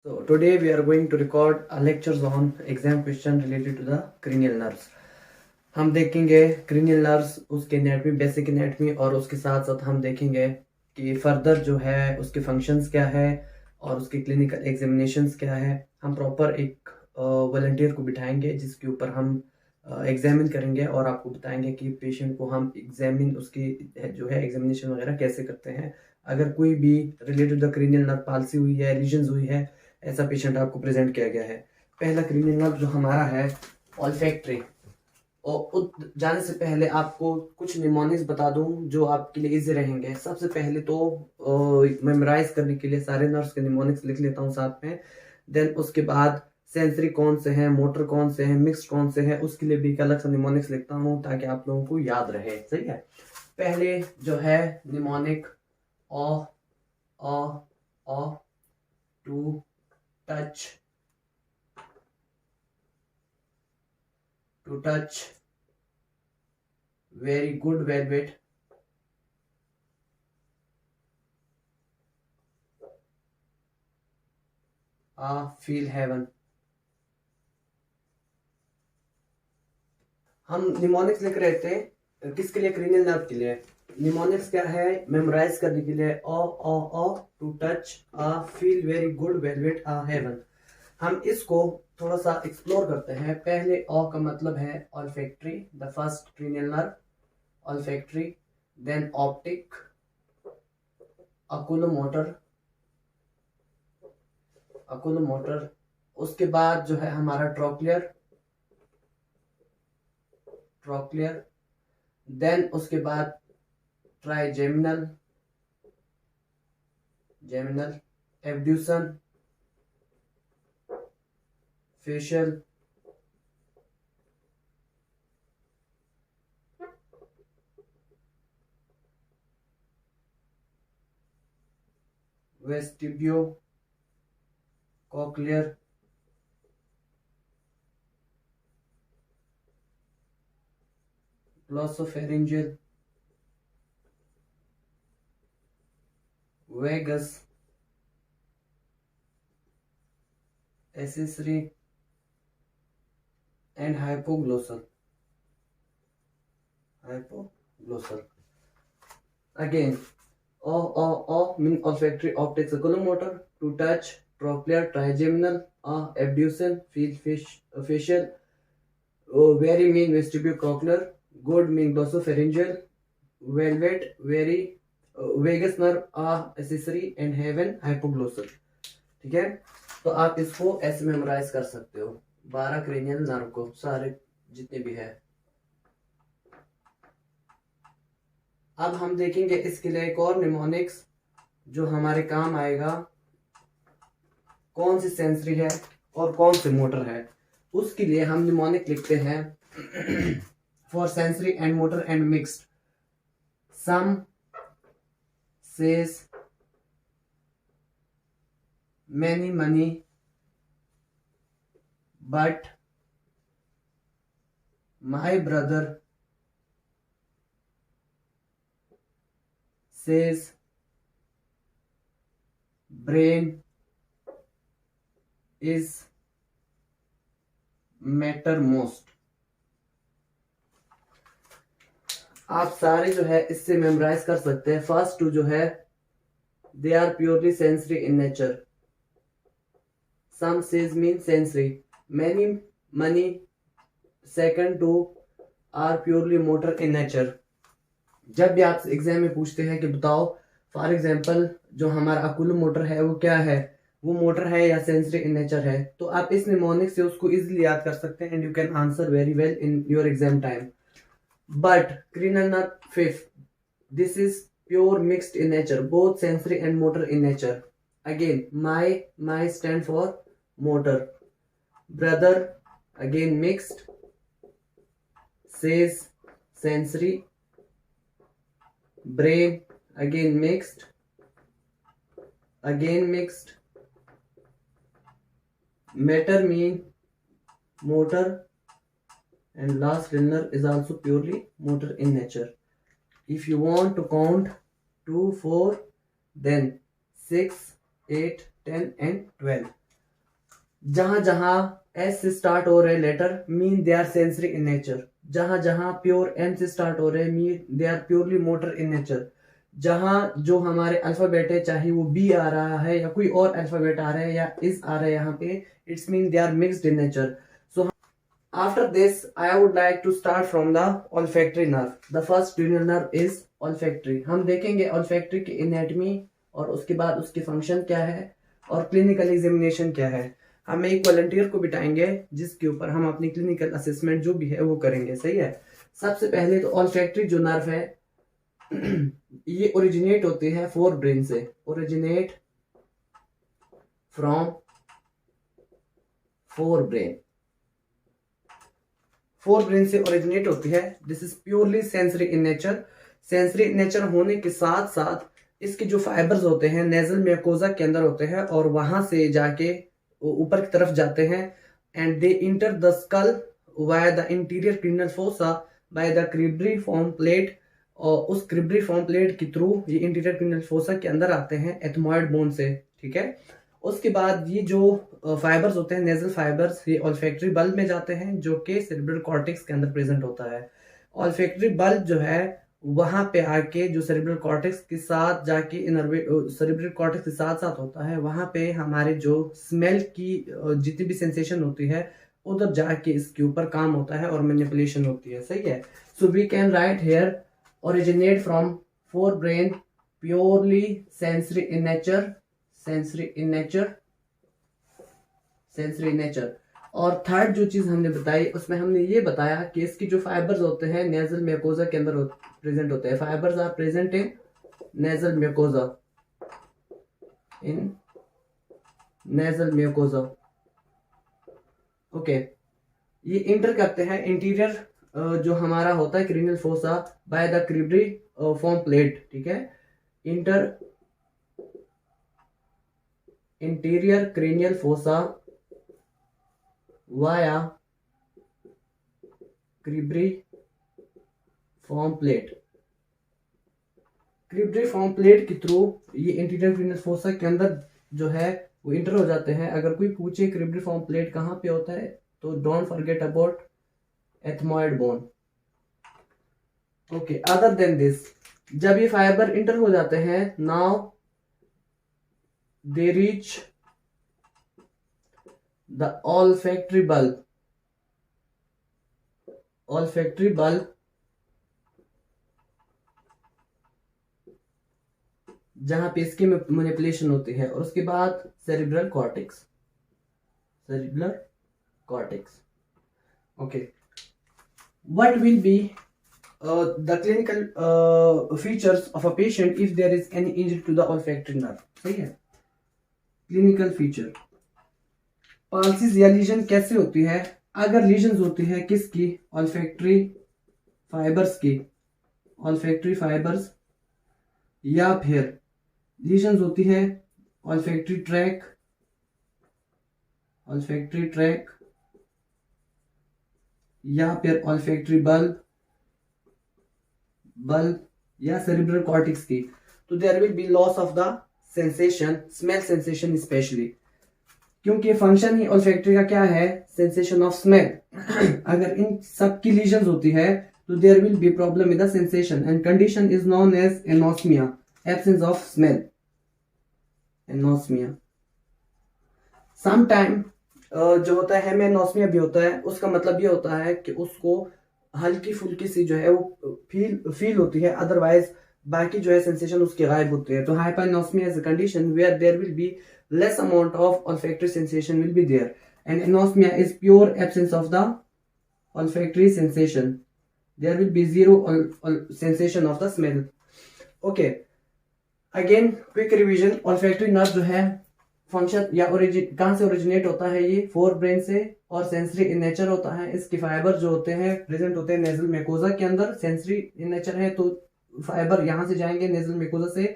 So today we are going to record a lectures on exam question related to the cranial nerves. हम देखेंगे cranial nerves, उसके anatomy, basic anatomy, और उसके साथ साथ हम देखेंगे कि फर्दर जो है उसके फंक्शंस क्या है और उसके क्लिनिकल एग्जामिनेशंस क्या है. हम प्रॉपर एक वॉलंटियर को बिठाएंगे जिसके ऊपर हम एग्जामिन करेंगे और आपको बताएंगे कि पेशेंट को हम एग्जामिन उसकी जो है एग्जामिनेशन वगैरह कैसे करते हैं. अगर कोई भी related the cranial nerve palsy हुई है, लीजन्स हुई है, ऐसा पेशेंट आपको प्रेजेंट किया गया है. पहला क्रेनियल नर्व जो हमारा है ऑल्फैक्टरी. और जाने से पहले आपको कुछ निमोनिक्स बता दूं जो आपके लिए इजी रहेंगे. सबसे पहले तो मेमोराइज करने के लिए सारे नर्व्स के निमोनिक्स लिख लेता हूं साथ में. देन उसके बाद सेंसरी कौन से हैं, मोटर कौन से हैं, मिक्स्ड कौन से हैं, उसके लिए भी एक अलग सा निमोनिक्स लिखता हूं ताकि आप लोगों को याद रहे. सही है. पहले जो है mnemonic oh oh to touch, to touch, very good velvet, feel heaven. हम निमोनिक्स लिख रहे थे किसके लिए? क्रेनियल नर्व के लिए. निमोनिक्स क्या है? मेमोराइज करने के लिए. Oh to touch, feel very good velvet, heaven. हम इसको थोड़ा सा एक्सप्लोर करते हैं. पहले ओ का मतलब है olfactory, the first cranial nerve olfactory. Then optic, oculomotor, oculomotor. उसके बाद जो है हमारा ट्रोक्लियर, ट्रोक्लियर. देन उसके बाद trigeminal, geminal, abducens, facial, vestibulocochlear, glossopharyngeal, vagus, accessory and hypoglossal, hypoglossal. Again o mean olfactory, optics, oculomotor, to touch, trochlear, trigeminal, abduction, feel, facial, very mean vestibulocochlear, good mean glossopharyngeal, velvet, very vagus nerve, accessory and heaven, hypoglossal. ठीक है. तो आप इसको ऐसे memorise कर सकते हो 12 cranial nerve को, सारे जितने भी है. अब हम देखेंगे इसके लिए एक और निमोनिक्स जो हमारे काम आएगा. कौन सी सेंसरी है और कौन सी मोटर है, उसके लिए हम निमोनिक लिखते हैं. For sensory and motor and mixed, some says many money but my brother says brain is matter most. आप सारे जो है इससे मेमोराइज कर सकते हैं. फर्स्ट टू जो है they are purely sensory in nature. Some says mean sensory. Many money. Second two are purely motor in nature. जब भी आप एग्जाम में पूछते हैं कि बताओ फॉर एग्जांपल जो हमारा अकुलो मोटर है वो क्या है, वो मोटर है या सेंसरी इन नेचर है, तो आप इस निमोनिक से उसको इजीली याद कर सकते हैं and you can answer very well in your exam time. But cranial nerve fifth, this is pure mixed in nature, both sensory and motor in nature. Again, my stand for motor. Brother, again mixed. Says sensory. Brain, again mixed. Again mixed. Matter mean motor, and last runner is also purely motor in nature. If you want to count 2, 4, then 6, 8, 10 and 12. जहां जहां S से start हो रहे letter mean they are sensory in nature, जहां जहां pure M से start हो रहे mean they are purely motor in nature, जहां जो हमारे अल्फाबेट है चाहे वो बी आ रहा है या कोई और अल्फाबेट आ रहा है या इस आ रहा है यहाँ पे, it's mean they are mixed in nature. So after this I would like to start from the olfactory nerve. The first cranial nerve is olfactory. हम देखेंगे olfactory की एनाटॉमी और उसके बाद उसकी फंक्शन क्या है और क्लिनिकल एग्जामिनेशन क्या है. हम एक वॉलंटियर को बिठाएंगे जिसके ऊपर हम अपनी क्लिनिकल असेसमेंट जो भी है वो करेंगे. सही है. सबसे पहले तो olfactory जो नर्व है ये ओरिजिनेट होती है फोर ब्रेन से. Originate from fore brain. Fore brain से ओरिजिनेट होती है. This is purely sensory in nature. Sensory in nature होने के साथ साथ इसके जो फाइबर्स होते हैं नेजल म्यूकोजा के अंदर होते हैं और वहां से जाके ऊपर की तरफ जाते हैं and they enter the skull via the interior cranial fossa by the cribriform plate. और उस क्रिब्रिफॉर्म प्लेट के थ्रू ये इंटीरियर क्रिनल फोसा के अंदर आते हैं एथमॉइड बोन से. ठीक है. उसके बाद ये जो फाइबर्स होते हैं नेजल फाइबर्स ये ऑल्फैक्टरी बल्ब में जाते हैं जो कि सेरेब्रल कॉर्टेक्स के अंदर प्रेजेंट होता है. ऑल्फैक्टरी बल्ब जो है वहां पे आके जो सेरेब्रल कॉर्टेक्स के साथ जाके सेरेब्रल कॉर्टेक्स के साथ साथ होता है वहां पे हमारे जो स्मेल की जितनी भी सेंसेशन होती है उधर जाके इसके ऊपर काम होता है और मैनिपुलेशन होती है. सही है. So we can write here originate from forebrain, purely sensory in nature, sensory in nature, sensory in nature. और थर्ड जो चीज हमने बताई उसमें हमने ये बताया कि इसकी जो फाइबर्स होते हैं नेजल म्यूकोजा के अंदर प्रेजेंट होते हैं. Fibres are present in nasal mucosa, in nasal mucosa. Okay. ये इंटर करते हैं इंटीरियर जो हमारा होता है cranial fossa by the cribriform plate. ठीक है. Enter anterior cranial fossa via cribriform plate. Cribriform plate के थ्रू ये इंटीरियर क्रेनियल फोसा के अंदर जो है वो इंटर हो जाते हैं. अगर कोई पूछे क्रिब्री फॉर्म प्लेट कहाँ पे होता है तो don't forget about ethmoid bone. Okay. Other than this जब ये फाइबर इंटर हो जाते हैं now they reach the olfactory bulb. olfactory bulb जहां पे इसकी मैनिपुलेशन होती है और उसके बाद cerebral cortex. Cerebral cortex. Okay. What will be the clinical features of a patient if there is any injury to the olfactory nerve. सही है. Clinical feature. पाल्सिस या लीजन कैसे होती है अगर लीजन्स होती है किसकी olfactory फाइबर्स की, olfactory फाइबर्स या फिर लीजन्स होती है olfactory ट्रैक, olfactory ट्रैक या फिर olfactory बल्ब या सेरिब्रल कॉर्टेक्स की. तो there will be loss of the sensation, smell sensation specially, क्योंकि फंक्शन ही olfactory का क्या है सेंसेशन ऑफ स्मेल. अगर इन सब की लीजन्स होती है तो there will be problem with the sensation and condition is known as anosmia, absence of smell. Anosmia sometime जो होता है हेमेनोस्मिया भी होता है. उसका मतलब ये होता है कि उसको हल्की फुल्की सी जो है वो फील होती है, अदरवाइज बाकी जो है सेंसेशन उसकी गायब होती है. तो hyperosmia is a condition where there will be less amount of olfactory sensation will be there and anosmia is pure absence of the olfactory sensation. There will be zero sensation of the smell. Okay. Again quick revision. olfactory nerve जो है function या कहां से originate होता है ये fore brain से और सेंसरी इन नेचर होता है. इसके फाइबर जो होते हैं प्रेजेंट होते हैं नेजल म्यूकोजा के अंदर. सेंसरी इन नेचर है तो फाइबर यहां से जाएंगे नेजल म्यूकोजा से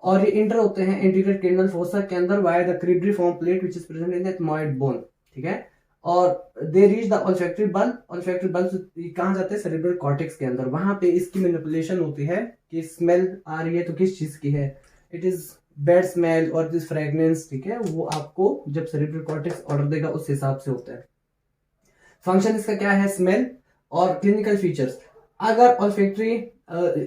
और ये इंटर होते हैं इंटीरियर क्रेनियल फोसा के अंदर via the cribriform plate which is present in the ethmoid bone. ठीक है. और they reach the olfactory bulb. olfactory bulb कहां जाते हैं सेरेब्रल कॉर्टेक्स के अंदर. वहां पे इसकी मैनिपुलेशन होती है कि स्मेल आ रही है तो किस चीज की है. इट इज बैड स्मेल और दिस फ्रेगनेंस, ठीक है, वो आपको जब सेरेब्रल कॉर्टेक्स ऑर्डर देगा उस हिसाब से होता है। फंक्शन इसका क्या है, स्मेल। और क्लिनिकल फीचर्स, अगर ऑल्फैक्टरी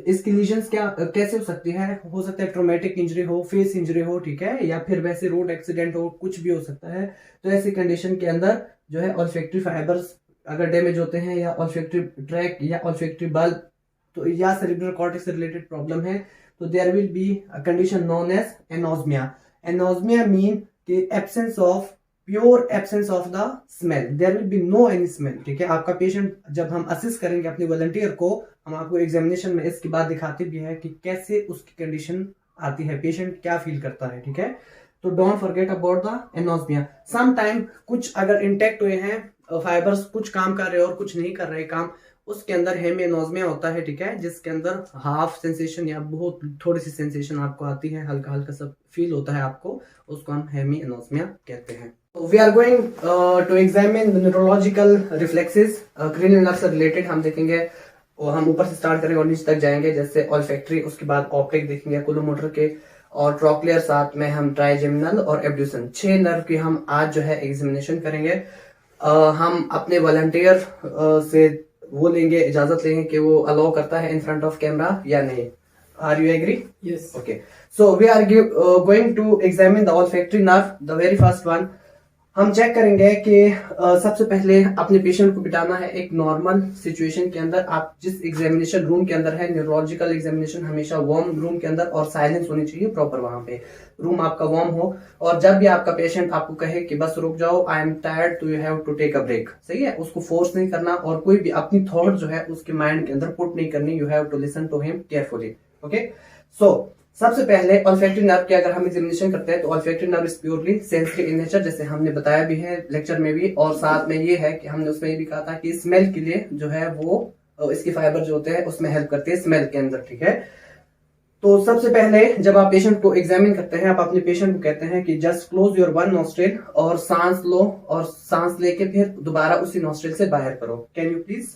इसकी लीजन्स क्या कैसे हो सकती है, हो सकता है ट्रोमेटिक इंजरी हो, फेस इंजरी हो, ठीक है, या फिर वैसे रोड एक्सीडेंट हो, कुछ भी हो सकता है। तो ऐसी कंडीशन के अंदर जो है ऑल्फैक्टरी फाइबर्स अगर डैमेज होते हैं, या ऑल्फैक्टरी ट्रैक या ऑल्फैक्टरी बल्ब, तो या सेरेब्रल कॉर्टेक्स से रिलेटेड प्रॉब्लम है, तो there will be a condition known as anosmia. Anosmia mean कि absence of, pure absence of the smell, there will be no any smell, ठीक है। आपका पेशेंट, जब हम असिस्ट करेंगे अपने वॉलंटियर को, हम आपको एग्जामिनेशन में इसके बाद दिखाते भी है कि कैसे उसकी कंडीशन आती है, पेशेंट क्या फील करता है, ठीक है। तो don't forget about the anosmia. Some time कुछ अगर इंटेक्ट हुए हैं फाइबर्स, कुछ काम कर रहे हैं और कुछ नहीं कर रहे काम, उसके अंदर हेमिएनोस्मिया होता है, ठीक है, जिसके अंदर हाफ सेंसेशन या बहुत थोड़ी सी सेंसेशन आपको आती है, हल्का हल्का सब फील होता है आपको, उसको हम हेमिएनोस्मिया कहते हैं। We are going to examine the neurological reflexes, cranial nerve से रिलेटेड हम देखेंगे, और हम ऊपर से स्टार्ट करेंगे और नीचे तक जाएंगे, जैसे ऑल्फैक्टरी, उसके बाद ऑप्टिक देखेंगे, ओकुलोमोटर के, और ट्रोक्लियर, साथ में हम ट्राइजेमिनल और एब्ड्यूसन, 6 नर्व की हम आज जो है एग्जामिनेशन करेंगे। हम अपने वॉलंटियर से वो लेंगे, इजाजत लेंगे कि वो अलाउ करता है इन फ्रंट ऑफ कैमरा या नहीं। Are you agree? Yes. Okay. So we are going to examine the olfactory nerve. The very first one, हम चेक करेंगे कि सबसे पहले अपने पेशेंट को बिठाना है एक नॉर्मल सिचुएशन के अंदर। आप जिस एग्जामिनेशन रूम के अंदर है, न्यूरोलॉजिकल एग्जामिनेशन हमेशा वार्म रूम के अंदर, और साइलेंस होनी चाहिए प्रॉपर, वहां पे रूम आपका वार्म हो। और जब भी आपका पेशेंट आपको कहे कि बस रुक जाओ, आई एम टायर्ड, तो you have to take a break, सही है, उसको फोर्स नहीं करना, और कोई भी अपनी थॉट जो है उसके माइंड के अंदर पुट नहीं करनी, you have to listen to him carefully. Okay, so सबसे पहले ऑल्फैक्टरी नर्व की अगर हम एग्जामिनेशन करते हैं, तो olfactory nerve is purely sensory in nature, जैसे हमने बताया भी है लेक्चर में भी, और साथ में ये है कि हमने उसमें ये भी कहा था कि स्मेल के लिए जो है वो इसकी फाइबर जो होते हैं उसमें हेल्प करते हैं स्मेल के अंदर, ठीक है। तो सबसे पहले जब आप पेशेंट को एग्जामिन करते हैं, आप अपने पेशेंट को कहते हैं कि just close your one nostril, और सांस लो, और सांस लेके फिर दोबारा उसी नोस्ट्रिल से बाहर करो। Can you please.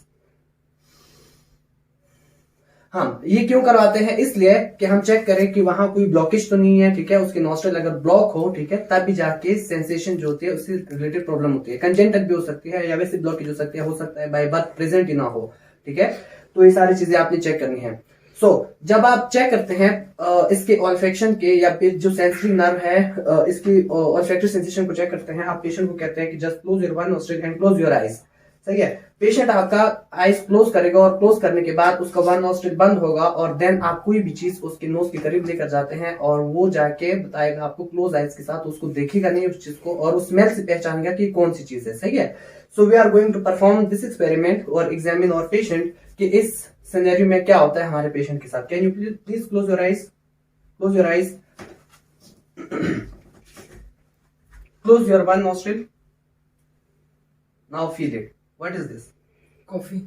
हम ये क्यों करवाते हैं, इसलिए कि हम चेक करें कि वहां कोई ब्लॉकेज तो नहीं है, ठीक है। उसकी नॉस्ट्रल अगर ब्लॉक हो, ठीक है, तब भी जाके सेंसेशन जो होती है उससे रिलेटेड प्रॉब्लम होती है। कंजेंटल भी हो सकती है, या वैसे ब्लॉकेज हो सकता है बाय बर्थ प्रेजेंट ही ना हो, ठीक है। तो ये सारी चीजें आपने चेक करनी है। सो जब आप चेक करते हैं इसके ऑल्फेक्शन के, या फिर जो सेंसरी नर्व है इसकी ऑल्फैक्टरी सेंसेशन को चेक करते हैं, आप पेशेंट को कहते हैं कि just close your one nostril and close your eyes, सही है। पेशेंट आपका आईज क्लोज करेगा, और क्लोज करने के बाद उसका वन नोस्ट्रिल बंद होगा, और देन आप कोई भी चीज उसके नोज के करीब लेकर जाते हैं, और वो जाके बताएगा आपको क्लोज आईज के साथ, उसको देखेगा नहीं उस चीज को, और उस स्मेल से पहचानेगा कि कौन सी चीज है, सही है। So we are going to perform this experiment और एग्जामिन आवर पेशेंट कि इस सिनेरियो में क्या होता है हमारे पेशेंट के साथ। Can you please close your eyes, close your eyes, close your one nostril, now feel it. What is this? Coffee.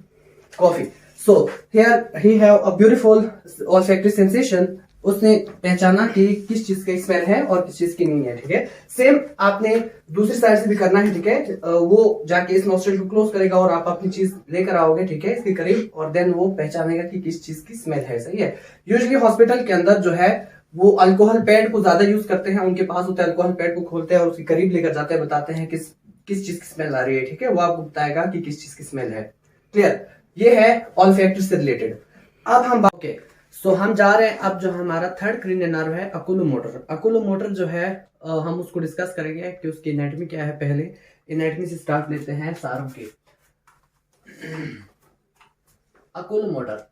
Coffee. So here he have a beautiful olfactory sensation. उसने पहचाना कि किस चीज का स्मेल है और किस चीज की नहीं है, ठीक है। सेम आपने दूसरी साइड से भी करना है, ठीक है। वो जाके इस नोस्ट्रिल को क्लोज करेगा, और आप अपनी चीज लेकर आओगे, ठीक है, इसके करीब, और देन वो पहचानेगा कि किस चीज की स्मेल है, सही है। यूजुअली हॉस्पिटल के अंदर जो है वो अल्कोहल पैड को ज्यादा यूज करते हैं, उनके पास होता है, अल्कोहल पैड को खोलते हैं और उसके करीब लेकर जाते हैं, बताते हैं किस चीज की स्मेल आ रही है, ठीक है, वो आपको बताएगा कि किस चीज की स्मेल है। क्लियर, ये है ऑल्फैक्टरी से रिलेटेड। अब हम ओके, सो हम जा रहे हैं, अब जो हमारा थर्ड क्रीनियल नर्व है ओकुलोमोटर। ओकुलोमोटर जो है हम उसको डिस्कस करेंगे कि उसकी एनाटॉमी क्या है। पहले एनाटॉमी से स्टार्ट लेते हैं सारों की। ओकुलोमोटर,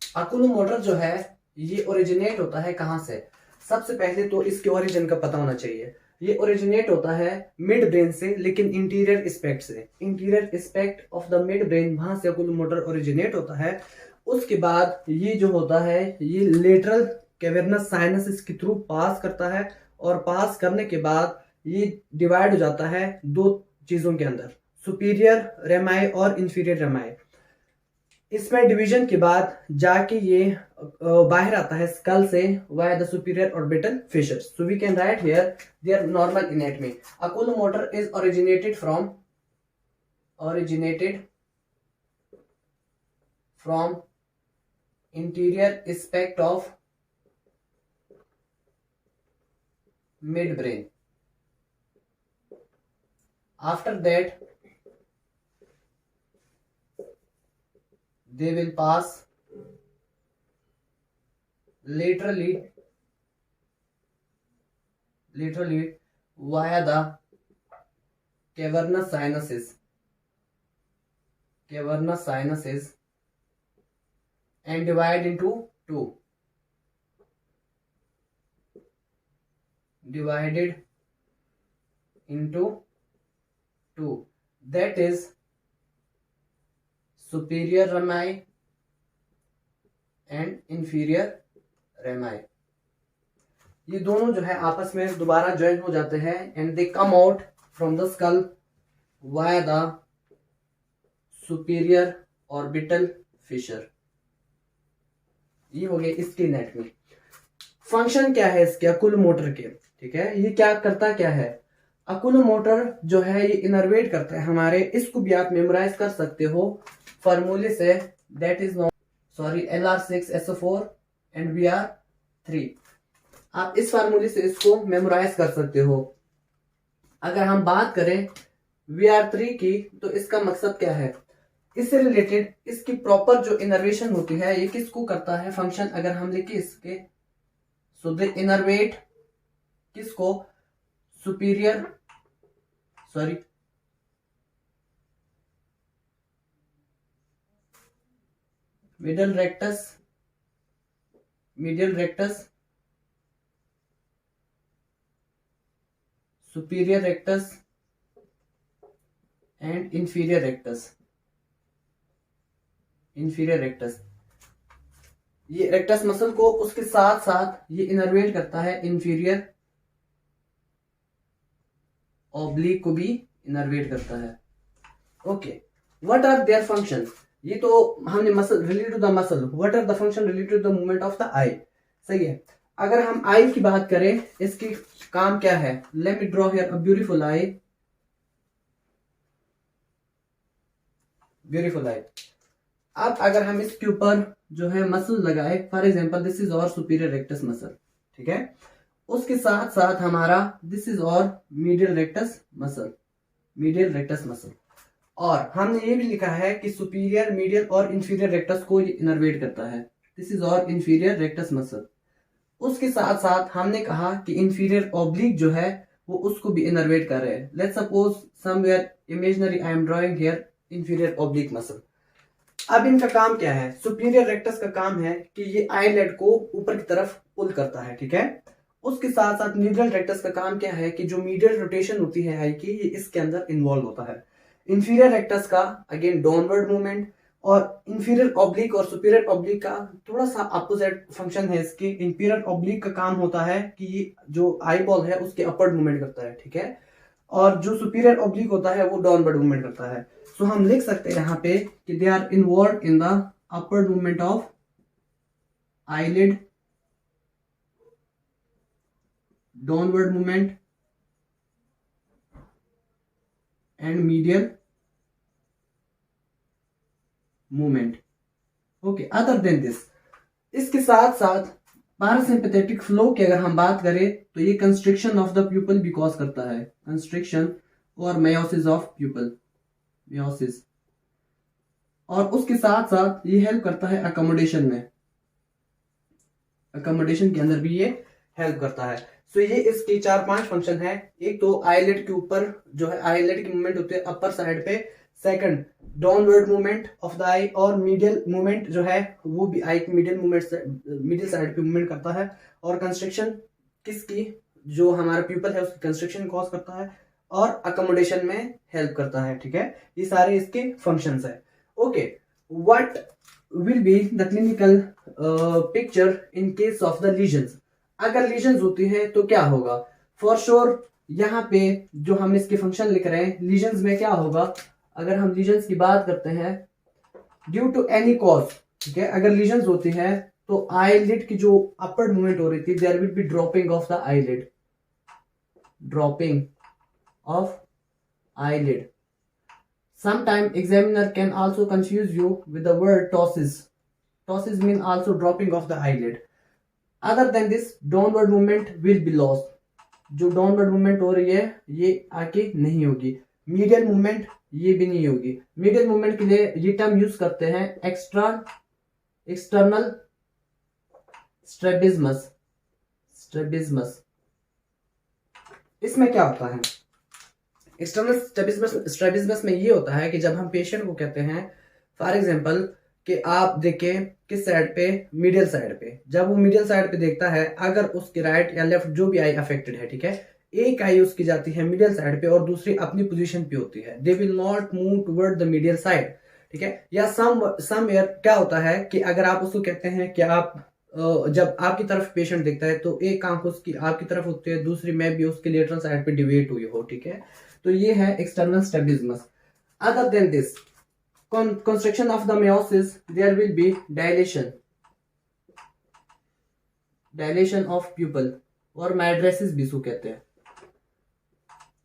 ओकुलोमोटर जो है ये ओरिजिनेट होता है कहां से। सबसे पहले तो इसके ओरिजिन का पता होना चाहिए। ये ओरिजिनेट होता है मिड ब्रेन से, लेकिन इंटीरियर एस्पेक्ट से, interior aspect of the mid brain, वहां से ओकुलोमोटर ओरिजिनेट होता है। उसके बाद ये जो होता है ये लेटरल कैवर्नस साइनस इसके थ्रू पास करता है, और पास करने के बाद ये डिवाइड हो जाता है दो चीजों के अंदर, सुपीरियर रेमाई और इंफीरियर रेमाई। इसमें डिवीजन के बाद जाके ये बाहर आता है स्कल से via the superior orbital fissures. So we can write here their normal anatomy. Oculomotor is originated from interior aspect of midbrain. After that, they will pass laterally via the cavernous sinuses and divide into two. Divided into two. That is superior rami and inferior rami. ये दोनों जो है आपस में दोबारा join हो जाते हैं and they come out from the skull via the superior orbital Fisher. ये हो गया इसके नेट में. फंक्शन क्या है इसके अकुलोमोटर के, ठीक है. ये क्या करता क्या है, अकुलोमोटर जो है ये इनर्वेट करता है हमारे, इसको भी आप मेमोराइज कर सकते हो फॉर्मूले से, that is not LR6SO4 and VR3. आप इस फार्मूले से इसको मेमोराइज कर सकते हो. अगर हम बात करें VR3 की तो इसका मकसद क्या है, इससे रिलेटेड इसकी प्रॉपर जो इनर्वेशन होती है ये किसको करता है फंक्शन. अगर हम लिखे इसके सो दे इनर्वेट किसको, superior medial rectus, superior rectus and inferior rectus. ये रेक्टस मसल को उसके साथ साथ ये इनर्वेट करता है, इंफीरियर ऑब्लिक को भी इनर्वेट करता है. Okay, what are there function. ये तो हमने muscle related to the muscle, what are the function related to the movement of the eye. सही है. अगर हम आई की बात करें, इसकी काम क्या है, let me draw here a beautiful I. अब अगर हम इसके ऊपर जो है मसल लगाए, फॉर एग्जांपल दिस इज और सुपीरियर रेक्टस मसल, ठीक है. उसके साथ साथ हमारा दिस इज और मीडियल रेक्टस मसल. और हमने ये भी लिखा है कि सुपीरियर, मीडियल और इंफीरियर रेक्टस को ये इनर्वेट करता है. दिस इज और इंफीरियर रेक्टस मसल. उसके साथ साथ हमने कहा कि इंफीरियर ऑब्लिक जो है वो उसको भी इनर्वेट कर रहे हैं. Let's suppose somewhere imaginary I am drawing here inferior oblique muscle. अब इनका काम क्या है, सुपीरियर रेक्टस का काम है कि ये आईलेट को ऊपर की तरफ पुल करता है, ठीक है. उसके साथ साथ मीडियल रेक्टस का काम क्या है कि जो मीडियल रोटेशन होती है आई की, ये इसके अंदर इन्वॉल्व होता है. इंफीरियर रेक्टस का अगेन डाउनवर्ड मूवमेंट, और इंफीरियर ऑब्लिक और सुपीरियर ऑब्लिक का थोड़ा सा अपोजिट फंक्शन है इसकी. इंफीरियर ऑब्लिक का काम होता है कि ये जो आई बॉल है उसके अपवर्ड मूवमेंट करता है, ठीक है. और जो सुपीरियर ऑब्लिक होता है वो डाउनवर्ड मूवमेंट करता है. सो हम लिख सकते हैं यहाँ पे कि they are involve in the upward movement of eyelid, downward movement and medial movement. Okay, other than this, इसके साथ साथ पैरासिम्पैथेटिक फ्लो की अगर हम बात करें तो ये कंस्ट्रिक्शन ऑफ द प्यूपल भी कॉज करता है, कंस्ट्रिक्शन और मेयोसिस ऑफ प्यूपल, मेयोसिस. और उसके साथ साथ ये हेल्प करता है अकोमोडेशन में, अकोमोडेशन के अंदर भी ये हेल्प करता है. सो ये इसके 4-5 फंक्शन है. एक तो आईलेट के ऊपर जो है आईलेट की मूवमेंट होती है अपर साइड पे, second downward movement of the eye, और मीडियल मूवमेंट जो है वो भी आई की मिडिल साइड पे मूवमेंट करता है. और कंस्ट्रक्शन किसकी, जो हमारा पीपल है उसकी कंस्ट्रक्शन कॉज करता है और अकोमोडेशन में हेल्प करता है, ठीक है. ये सारे इसके फंक्शंस है. Okay, what will be the clinical picture in case of the lesions. अगर लीजन्स होती है तो क्या होगा, फॉर श्योर यहाँ पे जो हम इसके फंक्शन लिख रहे हैं, लीजन्स में क्या होगा. अगर हम लीजन्स की बात करते हैं, ड्यू टू एनी कॉज, ठीक है, अगर लीजन्स होती है तो आईलिड की जो अपवर्ड मूवमेंट हो रही थी, there will be dropping of the eyelid, dropping of eyelid. Sometime examiner can also confuse you with the word ptosis. Ptosis mean also dropping of the eyelid. Other than this, downward movement will be lost. जो downward movement हो रही है ये आके नहीं होगी. Medial movement ये भी नहीं होगी. मीडियल मूवमेंट के लिए ये टर्म यूज करते हैं एक्सटर्नल स्ट्रैबिज्मस. इसमें क्या होता है? एक्सटर्नल स्ट्रैबिज्मस में ये होता है कि जब हम पेशेंट को कहते हैं, फॉर एग्जांपल कि आप देखें किस साइड पे, मिडिल साइड पे, जब वो मिडिल साइड पे देखता है, अगर उसकी राइट या लेफ्ट जो भी आई अफेक्टेड है, ठीक है, एक आई उसकी जाती है मिडिल साइड पे और दूसरी अपनी पोजीशन पे होती है, they will not move toward the middle side, ठीक है. या सम एयर क्या होता है कि अगर आप उसको कहते हैं कि आप जब आपकी तरफ पेशेंट देखता है तो एक आंख उसकी आपकी तरफ होती है, दूसरी में भी उसके लेटरल साइड पे डिवेट हुई हो, ठीक है. तो ये है external strabismus. Other than this constriction of the meiosis, there will be dilation of pupil और mydriasis भी इसको कहते हैं.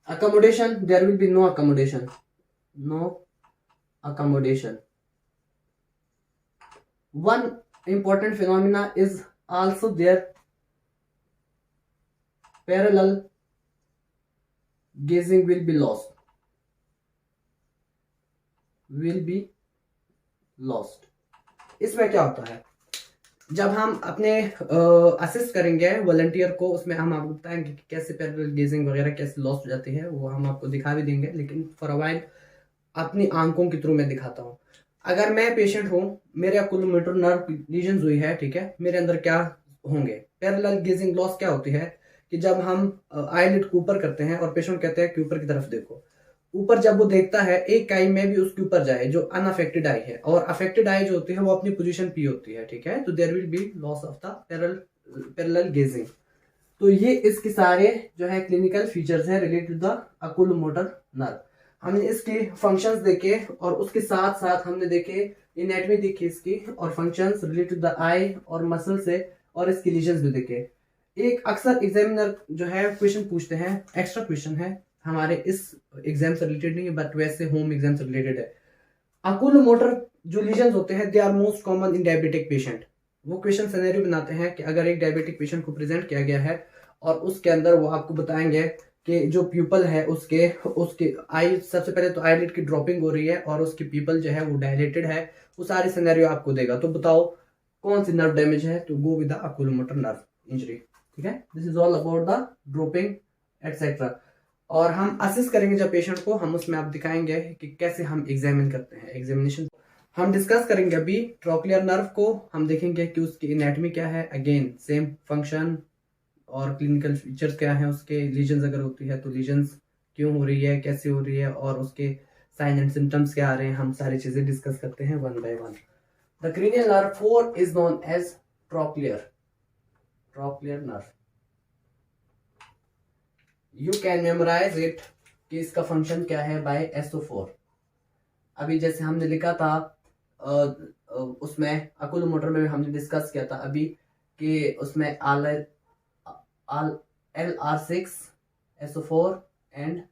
Accommodation, there will be no accommodation. One important phenomena is also there, parallel gazing will be lost. इसमें क्या होता है? जब हम अपने असिस्ट करेंगे वॉलंटियर को, उसमें हम आपको बताएंगे कि कैसे पैरेलल गेजिंग वगैरह कैसे लॉस्ट हो जाती है, वो हम आपको दिखा भी देंगे, लेकिन फॉर अ वाइल अपनी आंखों के थ्रू मैं दिखाता हूँ. अगर मैं पेशेंट हूँ, मेरे अकुलोमोटर नर्व लीजन हुई है, ठीक है, मेरे अंदर क्या होंगे? पैरेलल गेजिंग लॉस क्या होती है कि जब हम आईलिड को ऊपर करते हैं और पेशेंट कहते हैं कि ऊपर की तरफ देखो, ऊपर जब वो देखता है एक आई में भी उसके ऊपर जाए जो अनअफेक्टेड आई है, और अफेक्टेड आई जो होती है वो अपनी पोजीशन पी होती है, ठीक है. तो there will be loss of the parallel gazing. तो ये इसके सारे जो है क्लिनिकल फीचर्स हैं related to the oculomotor nerve. हमने इसके फंक्शंस देखे और उसके साथ साथ हमने देखे एनाटॉमी देखी इसकी और functions related to the eye और मसल से, और इसके लीजन्स भी देखे. एक अक्सर एग्जामिनर जो है क्वेश्चन पूछते हैं, एक्स्ट्रा क्वेश्चन है, हमारे इस एग्जाम से रिलेटेड नहीं है बट वैसे होम एग्जाम से रिलेटेड है. ओकुलोमोटर जो लीजन्स होते हैं they are most common in diabetic patient. वो क्वेश्चन सिनेरियो बनाते हैं कि अगर एक डायबिटिक पेशेंट को प्रेजेंट किया गया है और उसके अंदर वो आपको बताएंगे कि जो प्यूपल है उसके आई, सबसे पहले तो आईलिड की ड्रॉपिंग हो रही है और उसकी प्यूपल जो है वो डायलेटेड है, वो सारे सिनेरियो आपको देगा. तो बताओ कौन सी नर्व डैमेज है? तो go with the oculomotor nerve injury, ठीक है. This is all about the dropping etcetera. और हम असिस्ट करेंगे जब पेशेंट को, हम उसमें आप दिखाएंगे कि कैसे हम एग्जामिन करते हैं. एग्जामिनेशन हम डिस्कस करेंगे अभी. ट्रोक्लियर नर्व को हम देखेंगे कि उसकी एनाटॉमी क्या है, अगेन सेम फंक्शन और क्लिनिकल फीचर्स क्या है उसके. लीजन्स अगर होती है तो लीजन्स क्यों हो रही है, कैसे हो रही है, और उसके साइन एंड सिम्टम्स क्या आ रहे हैं, हम सारी चीजें डिस्कस करते हैं one by one. The cranial nerve 4 is known as trochlear nerve. You can memorise it कि इसका फंक्शन क्या है बाय SO4. अभी जैसे हमने लिखा था उसमें ओकुलोमोटर में हमने डिस्कस किया था अभी कि उसमें LR6 SO4 एंड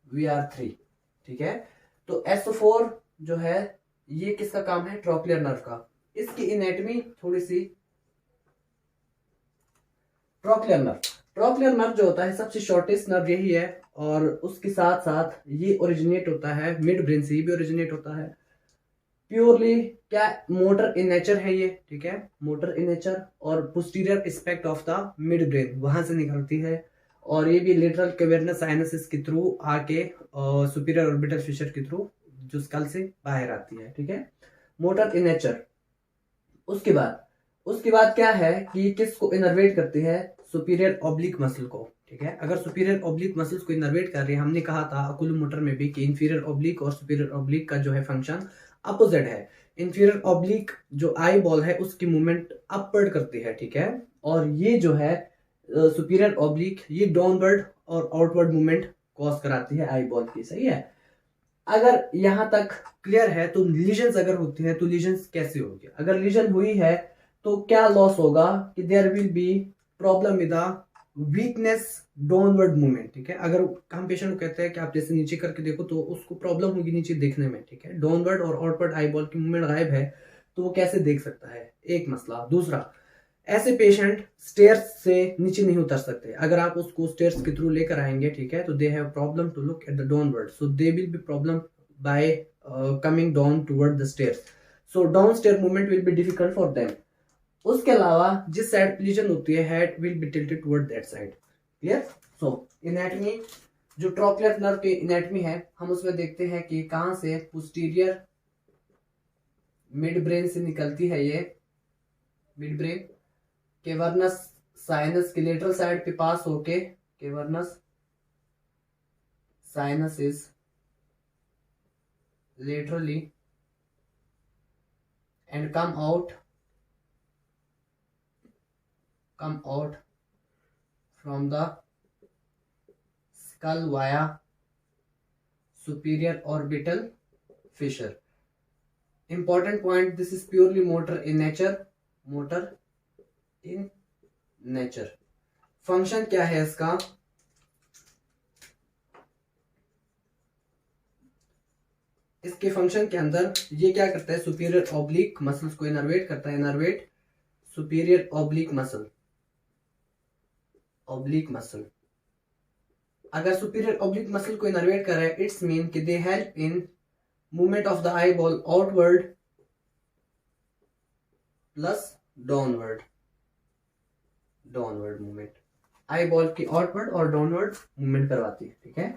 VR3, ठीक है. तो SO4 जो है ये किसका काम है? ट्रोक्लियर नर्व का. इसकी एनाटॉमी थोड़ी सी. ट्रोक्लियर नर्व जो होता है सबसे शॉर्टेस्ट नर्व यही है, और उसके साथ साथ ये ओरिजिनेट होता है मिड ब्रेन से, भी ओरिजिनेट होता है. प्योरली क्या मोटर इन नेचर है ये, ठीक है, मोटर इन नेचर, और posterior aspect of the mid brain वहां से निकलती है, और ये भी लेटरल कैवर्नस साइनसिस के थ्रू आके सुपीरियर ऑर्बिटल फिशर के थ्रू जो स्कल से बाहर आती है, ठीक है. Motor in nature. उसके बाद क्या है कि किसको इनर्वेट करती है? सुपीरियर ऑब्लिक मसल को, ठीक है. अगर सुपीरियर ऑब्लिक मसल्स को इनर्वेट कर रही है, हमने कहा था ओकुलोमोटर में भी कि इंफीरियर ऑब्लिक और सुपीरियर ऑब्लिक का जो है फंक्शन अपोजिट है. इंफीरियर ऑब्लिक जो आई बॉल है उसकी मूवमेंट अपवर्ड करती है, ठीक है, और ये जो है सुपीरियर ऑब्लिक ये डाउनवर्ड और आउटवर्ड मूवमेंट कॉज कराती है आई बॉल की. सही है. अगर यहां तक क्लियर है तो लीजन्स अगर होती है तो लीजन्स कैसे होगी? अगर लीजन हुई है तो क्या लॉस होगा कि there will be problem with weakness downward movement, ठीक है. अगर हम पेशेंट को कहते हैं कि आप जैसे नीचे करके देखो तो उसको प्रॉब्लम होगी नीचे देखने में, ठीक है. डाउनवर्ड और आउटवर्ड आई बॉल की मूवमेंट गायब है तो वो कैसे देख सकता है, एक मसला। दूसरा, ऐसे पेशेंट स्टेयर्स से नीचे नहीं उतर सकते, अगर आप उसको स्टेयर्स के थ्रू लेकर आएंगे, ठीक है, तो they have problem to look at the downward, so they will be problem by coming down toward the stairs, so down stair movement will be difficult for them. उसके अलावा जिस साइड प्लीजन होती है, head will be tilted toward that side. Clear? So anatomy, जो trochlear nerve की anatomy है, हम उसमें देखते हैं कि कहां से पोस्टीरियर मिड ब्रेन से निकलती है, ये मिड ब्रेन केवर्नस साइनस के लेटरल साइड पे पास होके, cavernous sinus is laterally and come out from the skull via superior orbital fissure. Important point, this is purely motor in nature, function क्या है इसका? इसके फंक्शन के अंदर ये क्या करता है, सुपीरियर ऑब्लिक मसल्स को इनर्वेट करता है, इनर्वेट सुपीरियर ऑब्लिक मसल, अगर सुपीरियर ऑब्लिक मसल को इनर्वेट कर रहा है, इट्स मीन कि they help in movement of the eye ball outward plus downward movement, eye ball की आउटवर्ड और डाउनवर्ड मूवमेंट करवाती है, ठीक है।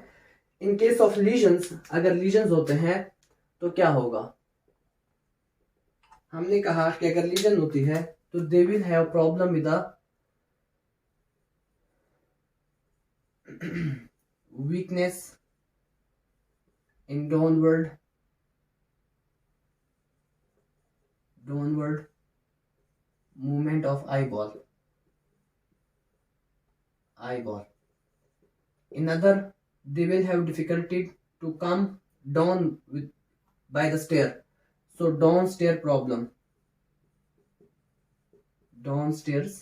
इन केस ऑफ लीजन्स, अगर लीजन्स होते हैं तो क्या होगा? हमने कहा कि अगर लीजन होती है तो they will have problem with the weakness in downward movement of eye ball. In other, they will have difficulty to come down by the stair. So downstairs problem, downstairs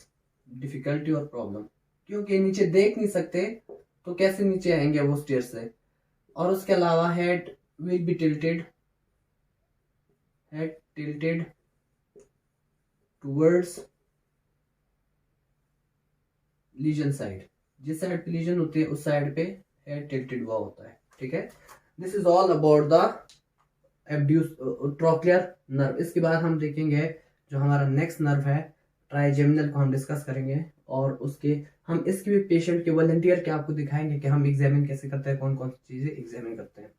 difficulty और problem, क्योंकि नीचे देख नहीं सकते तो कैसे नीचे आएंगे वो स्टेयर से। और उसके अलावा head will be tilted towards lesion side, जिस साइड पे लीजन होती है उस साइड पे हेड टिल्टेड हुआ होता है, ठीक है। This is all about the trochlear nerve. इसके बाद हम देखेंगे जो हमारा नेक्स्ट नर्व है ट्राइजेमिनल को हम डिस्कस करेंगे, और उसके हम इसके भी पेशेंट के वॉलंटियर के आपको दिखाएंगे कि हम एग्जामिन कैसे करते हैं, कौन कौन सी चीजें एग्जामिन करते हैं।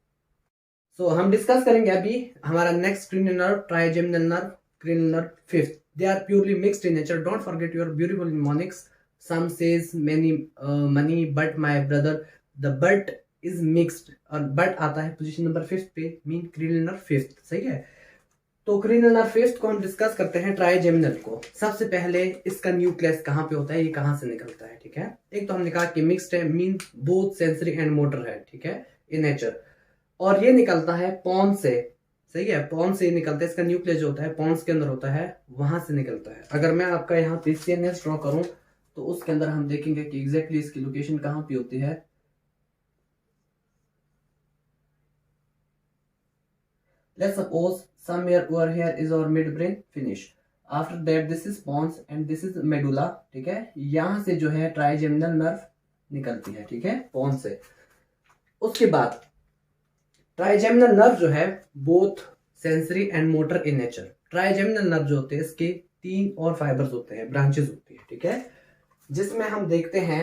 सो हम डिस्कस करेंगे अभी हमारा next cranial nerve, trigeminal nerve, cranial nerve fifth. They are purely mixed in nature, don't forget your beautiful mnemonics. Some says many money but my brother, the but is mixed, और but आता है position number 5 पे, mean cranial nerve 5, सही है। तो cranial nerve 5 को हम discuss करते हैं ट्राइजेमिनल को। सबसे पहले इसका न्यूक्लियस कहाँ पे होता है, ये कहाँ से निकलता है, ठीक है। एक तो हमने कहा कि मिक्स्ड है, mean both sensory and motor है, ठीक है, इन नेचर, और ये निकलता है पॉन्स से, सही है, पॉन्स से निकलता है। इसका न्यूक्लियस जो होता है पॉन्स के अंदर होता है, वहां से निकलता है। अगर मैं आपका यहाँ पे CNS ड्रॉ करूं तो उसके अंदर हम देखेंगे कि एग्जैक्टली इसकी लोकेशन कहां पे होती है। Let's suppose somewhere over here is our midbrain finish. After that this is pons and this is medulla, ठीक है। यहां से जो है ट्राइजेमिनल नर्व निकलती है, ठीक है, पॉन्स से। उसके बाद ट्राइजेमिनल नर्व जो है both sensory and motor in nature. Trigeminal nerve जो होते हैं इसके 3 और फाइबर्स होते हैं, ब्रांचेस होती है, ठीक है, जिसमें हम देखते हैं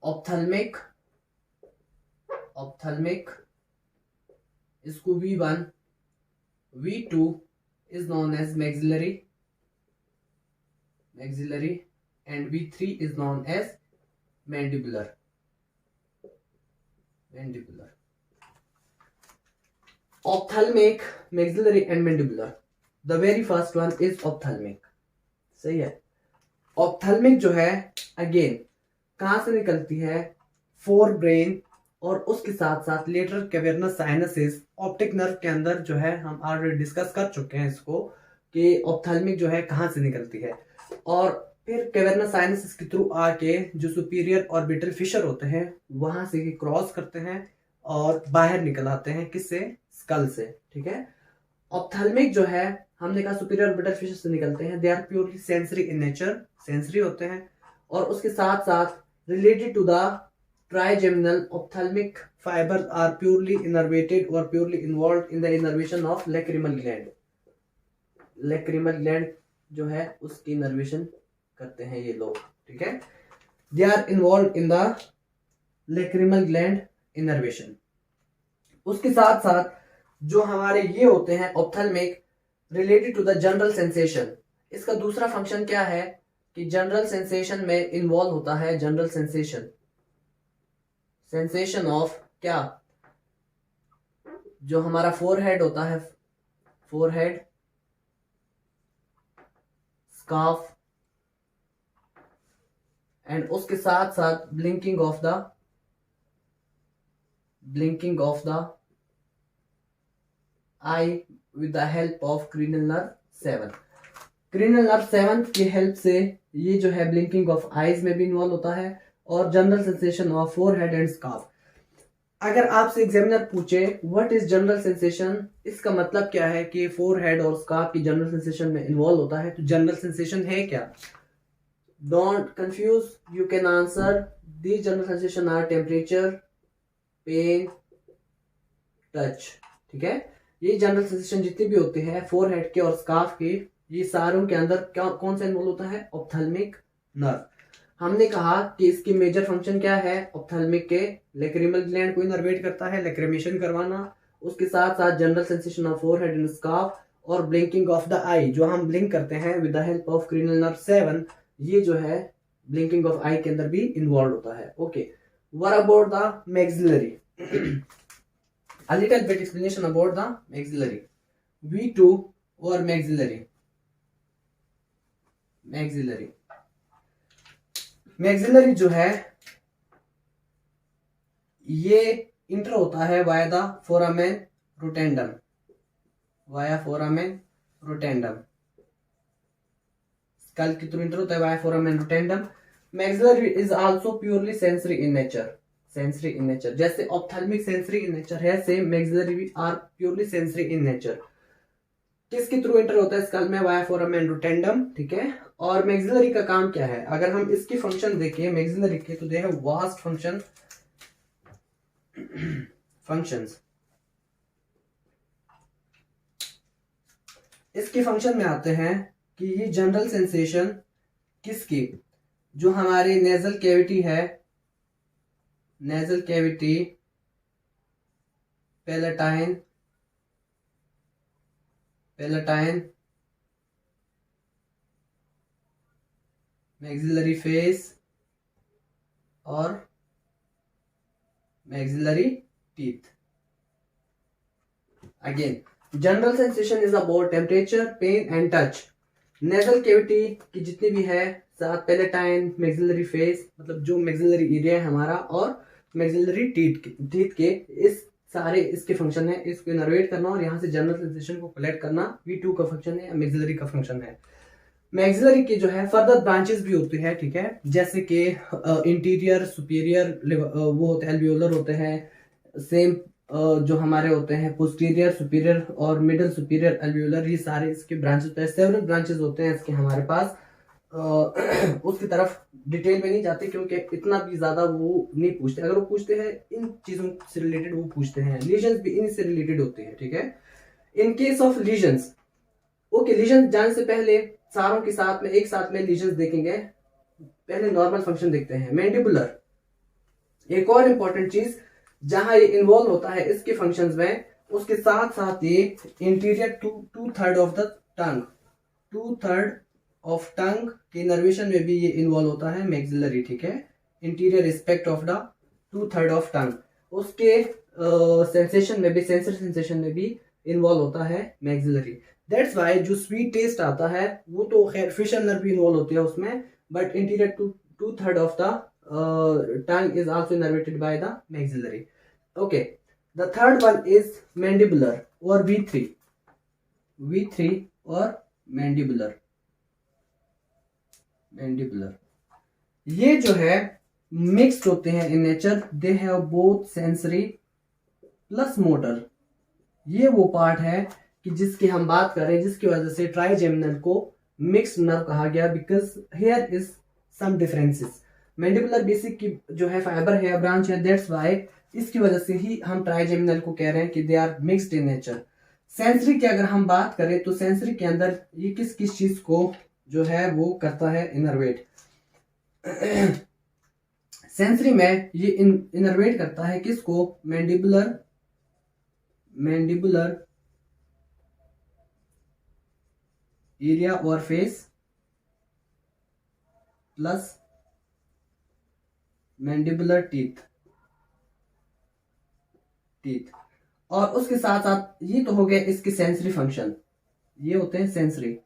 ऑप्थेल्मिक, इसको V1, V2 is known as maxillary and V3 is known as mandibular. Ophthalmic, maxillary and mandibular. The very first one is ophthalmic, सही है। ऑप्थेल्मिक जो है अगेन कहां से निकलती है, फोर ब्रेन और उसके साथ साथ lateral cavernous sinuses, optic nerve के अंदर जो है, हम ऑलरेडी डिस्कस कर चुके हैं इसको कि ऑप्थेल्मिक जो है कहां से निकलती है, और फिर कैवर्नस साइनसेस के थ्रू आके जो सुपीरियर ऑर्बिटल फिशर होते हैं वहां से क्रॉस करते हैं और बाहर निकल आते हैं, किससे, स्कल से, ठीक है। ऑप्थेल्मिक जो है हमने कहा सुपीरियर ऑर्बिटल फिशेस से निकलते हैं, they are purely sensory in nature, sensory होते हैं, और उसके साथ साथ related to the trigeminal ophthalmic fibres are purely innervated और purely involve in the innervation of lacrimal gland. Lacrimal gland जो है उसकी इनर्वेशन करते हैं ये लोग, ठीक है, they are involve in the lacrimal gland innervation. उसके साथ साथ जो हमारे ये होते हैं ophthalmic related to the general sensation, इसका दूसरा फंक्शन क्या है कि जनरल सेंसेशन में इन्वॉल्व होता है, जनरल सेंसेशन, सेंसेशन ऑफ क्या, जो हमारा फोरहेड होता है, फोरहेड, स्कार्फ, एंड उसके साथ साथ blinking of the I with the help of cranial nerve 7। Cranial nerve 7 की हेल्प से ये जो है ब्लिंकिंग ऑफ आईज में भी इन्वॉल्व होता है और general sensation of forehead and scarf. अगर आपसे एग्जामिनर पूछे व्हाट इज जनरल सेंसेशन, इसका मतलब क्या है कि फोरहेड और स्कार्फ की जनरल सेंसेशन में इन्वॉल्व होता है, तो जनरल सेंसेशन है क्या? Don't confuse, you can answer the general sensation are temperature, pain, touch, ठीक है। ये जनरल सेंसेशन जितने भी होते हैं फोरहेड के और स्कार्फ के, ये सारों के अंदर कौन सा इन्वॉल्व होता है? Ophthalmic nerve. हमने कहा कि इसकी मेजर फंक्शन क्या है ऑप्थेल्मिक के, लैक्रिमल ग्लैंड को इनर्वेट करता है, लैक्रिमेशन करवाना, उसके साथ साथ general sensation of forehead and scarf और ब्लिंकिंग ऑफ द आई, जो हम ब्लिंक करते हैं with the help of cranial nerve 7, ये जो है ब्लिंकिंग ऑफ आई के अंदर भी इन्वॉल्व होता है। Okay, what about the maxillary? A little bit explanation about the maxillary. V2 or maxillary. Maxillary जो है ये इंटर होता है via the foramen rotundum, skull के थ्रू इंटर होता है via foramen rotundum. Maxillary is also purely sensory in nature. जैसे ophthalmic sensory in nature है, सेम मैक्सिलरी भी are purely sensory in nature. किसके थ्रू एंटर होता है स्कल में? वाया फोरामेन रोटेंडम, ठीक है। और मैक्सिलरी का काम क्या है? अगर हम इसकी फंक्शन देखें मैक्सिलरी के, तो दे हैव वास्ट फंक्शंस। इसके फंक्शन में आते हैं कि ये जनरल सेंसेशन किसकी, जो हमारी नेजल कैविटी है, nasal cavity, palatine, maxillary face और maxillary teeth. Again general sensation is about temperature, pain and touch. Nasal cavity की जितनी भी है, साथ पैलेटाइन, मैक्सिलरी फेस, मतलब जो मैक्सिलरी एरिया है हमारा, और मैक्सिलरी टीथ के इस सारे इसके फंक्शन है, इसको इनर्वेट करना और यहाँ से जनरल सेंसेशन को कलेक्ट करना V2 का फंक्शन है, मैक्सिलरी का फंक्शन है। मैक्सिलरी के जो है फर्दर ब्रांचेस भी होती है, ठीक है, जैसे कि इंटीरियर सुपीरियर वो होते हैं, एल्वियोलर होते हैं, सेम जो हमारे होते हैं पोस्टीरियर सुपीरियर और मिडिल सुपीरियर एल्वियोलर, ये सारे इसके ब्रांचेस होते हैं, सेवरल ब्रांचेस होते हैं इसके हमारे पास। उसकी तरफ डिटेल में नहीं जाते क्योंकि इतना भी ज्यादा वो नहीं पूछते, अगर वो पूछते हैं इन चीजों से रिलेटेड वो पूछते हैं, लीजन्स भी इनसे रिलेटेड होते हैं, ठीक है। In case of lesions, okay, lesion जाने से पहले सारों के साथ में एक साथ में लीजन्स देखेंगे। पहले नॉर्मल फंक्शन देखते हैं। मैंडिबुलर, एक और इंपॉर्टेंट चीज जहां ये इन्वॉल्व होता है इसके फंक्शंस में, उसके साथ साथ ये interior 2/3 of the tongue, 2/3 of tongue के इनर्वेशन में भी ये इन्वॉल्व होता है मैक्सिलरी, ठीक है, interior respect of the 2/3 of tongue. उसके सेंसेशन में भी, सेंसरी सेंसेशन में भी इन्वॉल्व होता है मैक्सिलरी। दैट्स वाई जो स्वीट टेस्ट आता है वो तो खैर फेशियल नर्व भी इन्वॉल्व होती है उसमें, but interior 2/3 of the tongue is also innervated by the maxillary. Okay, the third one is mandibular और V3 और मैंडिबुलर। ये जो है मिक्स्ड होते हैं in nature, they have both sensory plus motor. ये वो पार्ट है कि जिसकी हम बात करें, जिसकी वजह से ट्राइजेमिनल को मिक्स्ड नर्व कहा गया, because here is some differences. Mandibular basic की जो है फाइबर है, ब्रांच है, दैट्स वाई इसकी वजह से ही हम ट्राइजेमिनल को कह रहे हैं कि they are mixed in nature. Sensory की अगर हम बात करें तो सेंसरी के अंदर ये किस किस चीज को जो है वो करता है, इनर्वेट। सेंसरी में ये इनर्वेट करता है किसको, मैंडिबुलर एरिया और फेस प्लस मैंडिबुलर टीथ। और उसके साथ साथ ये तो हो गया इसके सेंसरी फंक्शन, ये होते हैं सेंसरी।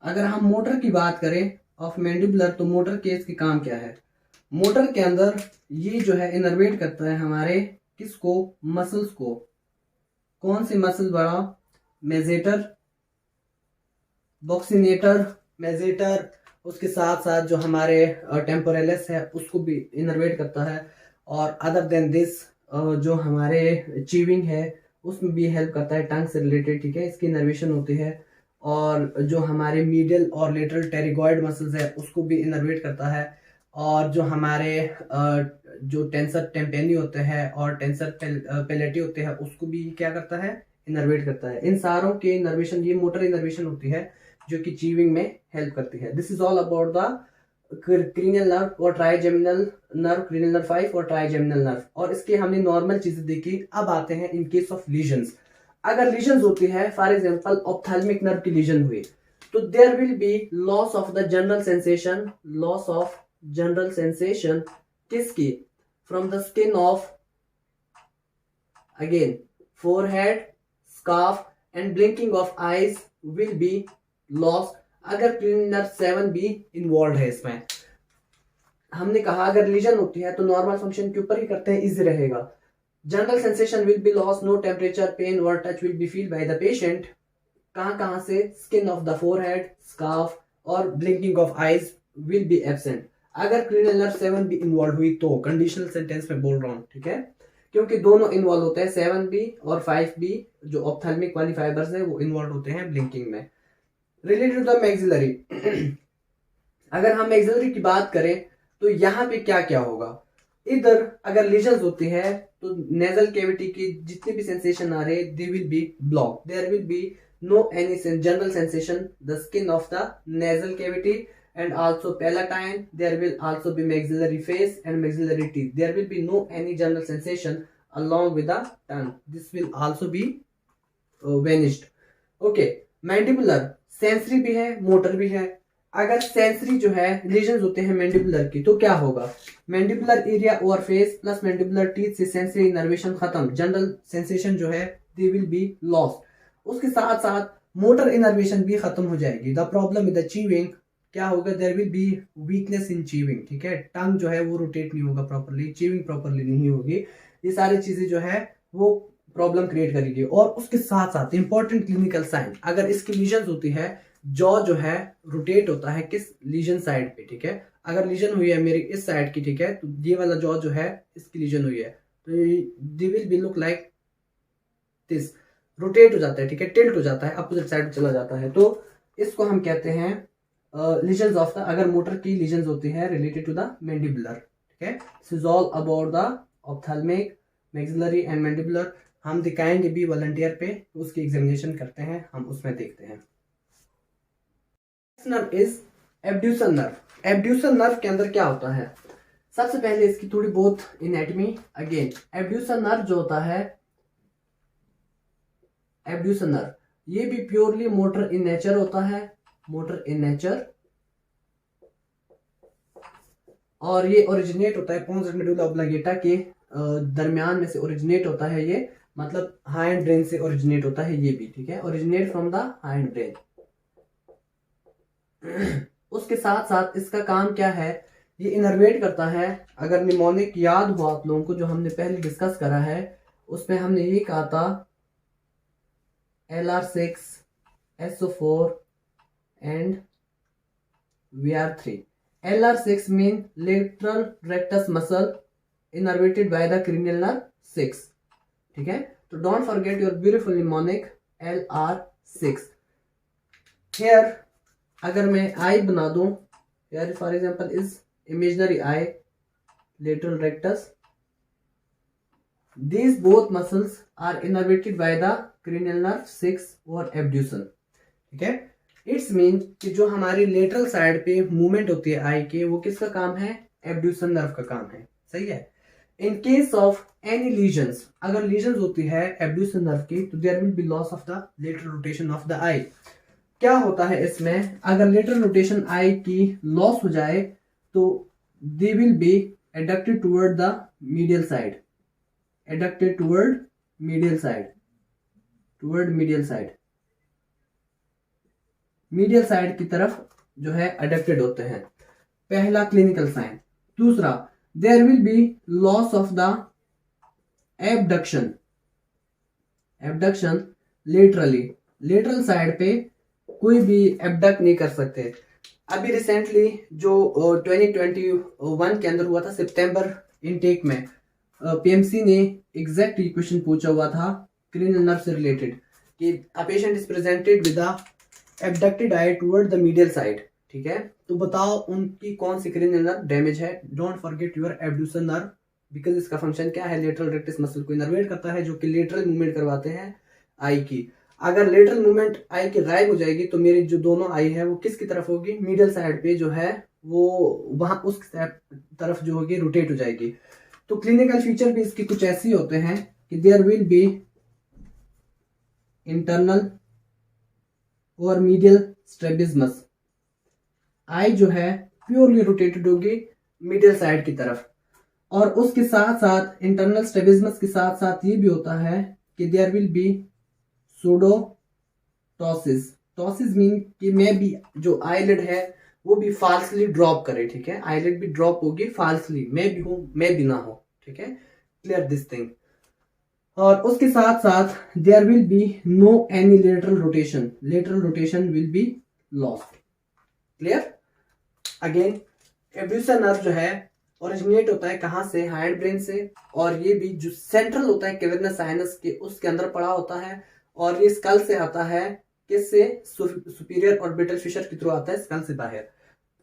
अगर हम मोटर की बात करें ऑफ मैंडिबुलर, तो मोटर के इसके काम क्या है, मोटर के अंदर ये जो है इनर्वेट करता है हमारे किसको, मसल्स को। कौन से मसल बड़ा, मेजेटर, बॉक्सिनेटर, मेजेटर, उसके साथ साथ जो हमारे टेम्पोरेलिस है उसको भी इनर्वेट करता है। और अदर देन दिस जो हमारे चीविंग है उसमें भी हेल्प करता है, टंग से रिलेटेड, ठीक है, इसकी इनर्वेशन होती है। और जो हमारे मीडियल और लेटरल टेरिगॉइड मसल्स है उसको भी इनर्वेट करता है। और जो हमारे जो टेंसर टेम्पेनी होते हैं और टेंसर पेलेटी होते हैं उसको भी क्या करता है, इनर्वेट करता है। इन सारों के इनर्वेशन, ये मोटर इनर्वेशन होती है जो कि चीविंग में हेल्प करती है। This is all about the cranial nerve और ट्राइजेमिनल नर्व, क्रीनियल नर्व 5 और ट्राइजेमिनल नर्व। और इसके हमने नॉर्मल चीजें देखी। अब आते हैं इन केस ऑफ लीजन्स। अगर लीजन्स होती है, फॉर एग्जांपल ऑप्थेल्मिक नर्व की लीजन हुई, तो there will be loss of the general sensation, loss of general sensation किसकी, from the skin of again forehead, scarf and blinking of eyes will be loss. अगर cranial nerve 7 भी involve है इसमें, हमने कहा अगर लीजन होती है तो नॉर्मल फंक्शन के ऊपर ही करते हैं, इजी रहेगा। General sensation will be loss, no temperature, pain और touch will be feel by the patient. कहां से, skin of the forehead, scarf और blinking of eyes will be absent. अगर क्रीनियल नर्व 7 भी इन्वॉल्व हुई तो, कंडीशनल सेंटेंस में बोल रहा हूं, ठीक है, क्योंकि दोनों इन्वॉल्व होते हैं, 7 भी और 5 भी जो ऑप्थेल्मिक वाली फाइबर्स है वो इन्वॉल्व होते हैं ब्लिंकिंग में। रिलेटेड टू द मैक्सिलरी, अगर हम मैक्सिलरी की बात करें तो यहाँ पे क्या क्या होगा, इधर अगर लीजन्स होती है तो नेजल कैविटी की जितनी भी सेंसेशन आ रहे they will be block, there will be no any general sensation, the skin of the nasal cavity and also palatine, there will also be maxillary face and maxillary teeth, there will be no any general sensation along with the tongue, this will also be vanished. Okay, mandibular sensory भी है, motor भी है। अगर sensory जो है lesions होते हैं mandibular की तो क्या होगा, मैंडिबुलर एरिया और फेस प्लस मैंडिबुलर टीथ से सेंसरी इनर्वेशन खत्म, जनरल सेंसेशन जो है दे विल बी लॉस्ट। उसके साथ साथ मोटर इनर्वेशन भी खत्म हो जाएगी। The problem with the chewing क्या होगा, there will be weakness in chewing, ठीक है, टंग जो है वो रोटेट नहीं होगा प्रॉपर्ली, चीविंग प्रॉपर्ली नहीं होगी, ये सारी चीजें जो है वो प्रॉब्लम क्रिएट करेगी। और उसके साथ साथ इंपॉर्टेंट क्लिनिकल साइन, अगर इसकी लीजन होती है, जॉ जो है रोटेट होता है किस लीजन साइड पे, ठीक है, अगर लीजन हुई है मेरी इस साइड की, ठीक है, तो ये वाला जॉ जो है इसकी लीजन हुई है तो दे will B look like this, rotate हो जाता है, ठीक है, टिल्ट हो जाता है, अपोजिट साइड चला जाता है, तो इसको हम कहते हैं लीजन्स ऑफ द, अगर मोटर की लीजन्स होती है रिलेटेड टू द मैंडिबुलर, ठीक है। This is all about the ophthalmic, maxillary and mandibular. हम दिखाएंगे भी वॉलंटियर पे, उसकी एग्जामिनेशन करते हैं, हम उसमें देखते हैं। Nerve is abducens nerve. Abducens nerve के अंदर क्या होता है, सबसे पहले इसकी थोड़ी बहुत एनाटॉमी। अगेन एब्ड्यूसर नर्व जो होता है, एब्ड्यूसर नर्व ये भी प्योरली मोटर इन नेचर होता है, मोटर इन नेचर, और ये ओरिजिनेट होता है पोन्स मेडुला ऑब्लिगेटा के दरमियान में से ओरिजिनेट होता है ये, मतलब हाइंड ब्रेन से ओरिजिनेट होता है ये भी, ठीक है, originate from the hind brain. उसके साथ साथ इसका काम क्या है, ये इनर्वेट करता है। अगर निमोनिक याद हो आप लोगों को, जो हमने पहले डिस्कस करा है, उसमें हमने ये कहा था LR6, SO4 and VR3। LR6 mean lateral rectus muscle innervated by the cranial nerve 6, ठीक है, तो don't forget your beautiful mnemonic LR6। 6 here अगर मैं आई बना दूं यार, for example is imaginary I lateral rectus, these both muscles are innervated by the cranial nerve 6 और abduction. ठीक है, इट्स मीन कि जो हमारी लेटरल साइड पे मूवमेंट होती है आई के, वो किसका काम है? एब्ड्यूसन नर्व का काम है। सही है। In case of any lesions, अगर लीजन्स होती है एब्ड्यूसन नर्व की, तो there will be loss of the lateral rotation of the eye. क्या होता है इसमें, अगर लेटरल रोटेशन आई की लॉस हो जाए तो दे will B adducted toward the medial side, adducted toward medial side, toward medial side, medial side की तरफ जो है adducted होते हैं। पहला क्लिनिकल साइन। दूसरा, there will be loss of the abduction, abduction laterally, lateral side पे कोई भी abduct नहीं कर सकते। अभी रिसेंटली जो 2021 के अंदर हुआ था सितंबर इनटेक में, पीएमसी ने एग्जैक्ट क्वेश्चन पूछा हुआ था क्रेनियल नर्व से रिलेटेड कि a patient is presented with the abducted eye toward the medial side. ठीक है, तो बताओ उनकी कौन सी क्रेनियल नर्व डैमेज है। Don't forget your abducens nerve, because इसका फंक्शन क्या है, लेटरल रेक्टस मसल को इनर्वेट करता है, जो कि लेटरल मूवमेंट करवाते हैं आई की। अगर लेटरल मूवमेंट आई की गायब हो जाएगी तो मेरी जो दोनों आई है वो किसकी तरफ होगी, मीडियल साइड पे जो है वो वहां उस तरफ जो होगी रोटेट हो जाएगी। तो क्लिनिकल फीचर भी इसके कुछ ऐसे होते हैं कि देयर विल बी इंटरनल और मीडियल स्ट्रेबिज्मस, आई जो है प्योरली रोटेटेड होगी मीडियल साइड की तरफ। और उसके साथ साथ इंटरनल स्ट्रेबिज्मस के साथ साथ ये भी होता है कि देयर विल बी सूडोटोसिस। टॉसिस मीन कि मैं भी जो आईलिड है वो भी फाल्सली ड्रॉप करे। ठीक है, आईलिड भी ड्रॉप होगी फाल्सली, मैं भी हूं मैं भी ना हो। ठीक है, क्लियर दिस थिंग। और उसके साथ साथ there will be no any lateral rotation, lateral rotation will be lost. Clear. Again abducens nerve जो है ओरिजिनेट होता है कहां से, हाइंड ब्रेन से, और ये भी जो सेंट्रल होता है कैवर्नस साइनस के उसके अंदर पड़ा होता है, और ये स्कल से आता है, किससे, सुपीरियर ऑर्बिटल फिशर के थ्रू आता है स्कल से बाहर।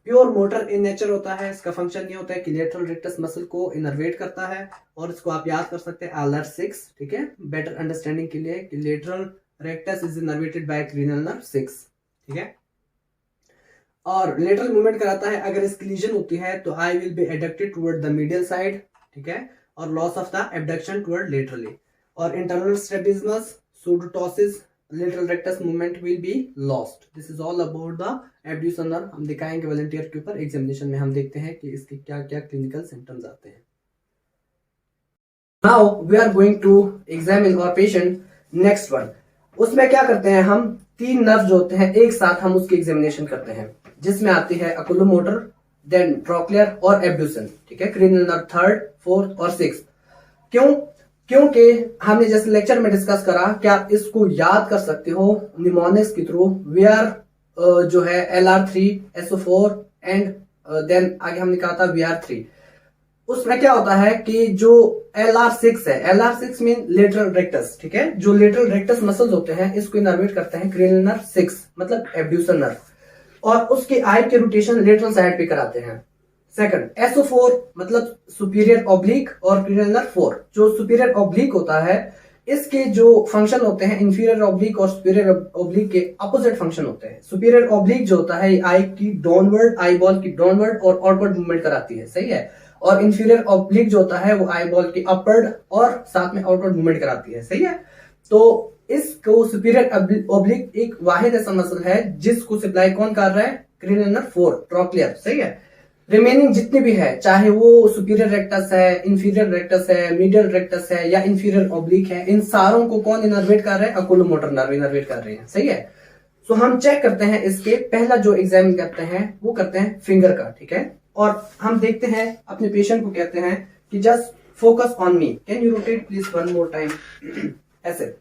प्योर मोटर इन नेचर होता है, इसका फंक्शन ये होता है कि लेटरल रेक्टस मसल को इनर्वेट करता है, और इसको आप याद कर सकते हैं LR6। ठीक है, बेटर अंडरस्टैंडिंग के लिए कि lateral rectus is innervated bye cranial nerve 6। ठीक है, और लेटरल मूवमेंट कराता है। अगर इसकी लीजन होती है तो eye will be adducted toward the medial side. ठीक है, और loss of the abduction toward laterally. और internal strabismus, pseudoptosis, lateral rectus movement will be lost. This is all about the abducens nerve. हम दिखाएंगे volunteer के ऊपर examination में, हम देखते हैं कि इसके क्या क्या क्लिनिकल सिम्टम्स आते हैं। Now we are going to examine our patient next one. उसमें क्या करते हैं हम, 3 नर्व जो होते हैं एक साथ हम उसकी एग्जामिनेशन करते हैं, जिसमें आती है अकुलोमोटर, देन ट्रोक्लियर और एब्ड्यूसन। ठीक है, क्रेनियल नर्व 3rd, 4th और 6th। क्यों? क्योंकि हमने जैसे लेक्चर में डिस्कस करा कि आप इसको याद कर सकते हो निमोनिक्स के थ्रू, वीआर जो है LR3, SO4 एंड देन आगे हमने कहा था VR3। उसमें क्या होता है कि जो LR6 है, LR6 मीन लेटरल रेक्टस। ठीक है, जो लेटरल रेक्टस मसल्स होते हैं इसको इनर्वेट करते हैं क्रेनियल नर्व 6 मतलब एब्ड्यूसन नर्व, और उसके आई के रोटेशन लेटरल साइड पे कराते हैं। सेकंड, SO4 मतलब सुपीरियर ऑब्लिक और क्रेनियल नर्व 4। जो सुपीरियर ऑब्लिक होता है इसके जो फंक्शन होते हैं इंफीरियर ऑब्लिक और सुपीरियर ऑब्लिक के अपोजिट फंक्शन होते हैं। सुपीरियर ऑब्लिक जो होता है आई की डाउनवर्ड, आई बॉल की डाउनवर्ड और आउटवर्ड मूवमेंट कराती है। सही है, और इंफीरियर ऑब्लिक जो होता है वो आई बॉल की अपवर्ड और साथ में आउटवर्ड मूवमेंट कराती है। सही है, तो इसको सुपीरियर ऑब्लिक एक वाहिद ऐसा मसल है जिसको सप्लाई कौन कर रहा है, क्रेनियल नर्व 4 ट्रोक्लियर। सही है, रिमेनिंग जितने भी है, चाहे वो सुपीरियर रेक्टस है, इंफीरियर रेक्टस है, मीडियल रेक्टस है या इंफीरियर ऑब्लिक है, इन सारों को कौन इनर्वेट कर रहा है, अकुलोमोटर नर्व इनर्वेट कर रहे हैं। सही है, सो हम चेक करते हैं इसके पहला जो एग्जामिन करते हैं वो करते हैं फिंगर का। ठीक है, और हम देखते हैं अपने पेशेंट को कहते हैं कि just focus on me, can you rotate please one more time, ऐसे